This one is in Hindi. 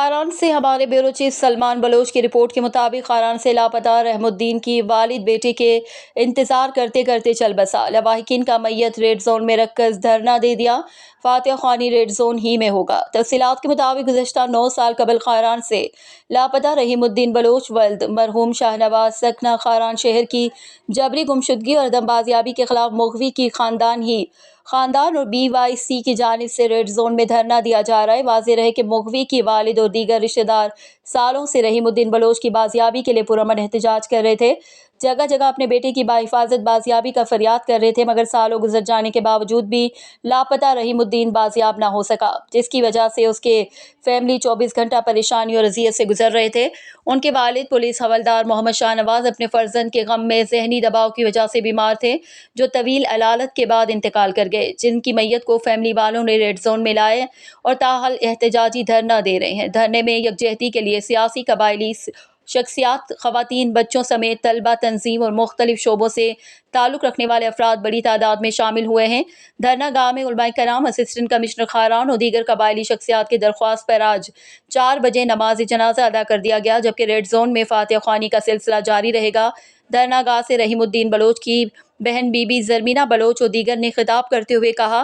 खारान से हमारे ब्यूरो चीफ सलमान बलोच की रिपोर्ट के मुताबिक खारान से लापता रहमुद्दीन की वालिद बेटे के इंतज़ार करते करते चल बसा। लवाहिकीन का मैयत रेड जोन में रखकर धरना दे दिया। फातिहा खानी रेड जोन ही में होगा। तफसीलात के मुताबिक गुज़श्ता 9 साल कबल खारान से लापता रहीमुद्दीन बलोच वल्द मरहूम शाहनवाज सकना खारान शहर की जबरी गुमशुदगी और दमबाजियाबी के खिलाफ मुखवी की खानदान और BYC की जानिब से रेड जोन में धरना दिया जा रहा है। वाज़ेह रहे कि मुखवी की वालिद और दीगर रिश्तेदार सालों से रहीमुद्दीन बलोच की बाजियाबी के लिए पुरअमन एहतजाज कर रहे थे। जगह जगह अपने बेटे की बाहिफाजत बाजियाबी का फरियाद कर रहे थे, मगर सालों गुजर जाने के बावजूद भी लापता रहीमुद्दीन बाजियाब ना हो सका, जिसकी वजह से उसके फैमिली 24 घंटा परेशानी और अजियत से गुजर रहे थे। उनके वालिद पुलिस हवलदार मोहम्मद शाहनवाज अपने फर्जंद के गम में जहनी दबाव की वजह से बीमार थे, जो तवील अलालत के बाद इंतकाल कर गए, जिनकी मैयत को फैमिली वालों ने रेड जोन में लाए और ताहल एहतजाजी धरना दे रहे हैं। धरने में यकजहती के लिए सियासी कबायली शख्सियात, खवातीन, बच्चों समेत तलबा, तंजीम और मुख्तलिफ शोबों से ताल्लुक़ रखने वाले अफराद बड़ी तादाद में शामिल हुए हैं। धरना गाह में उलमाए कराम, असिस्टेंट कमिश्नर खारान और दीगर कबायली शख्सियात की दरख्वास्त पर आज 4 बजे नमाज जनाजा अदा कर दिया गया, जबकि रेड जोन में फातिहा ख्वानी का सिलसिला जारी रहेगा। धरना गाह से रहीमुद्दीन बलोच की बहन बीबी जरमीना बलोच और दीगर ने खिताब करते हुए कहा,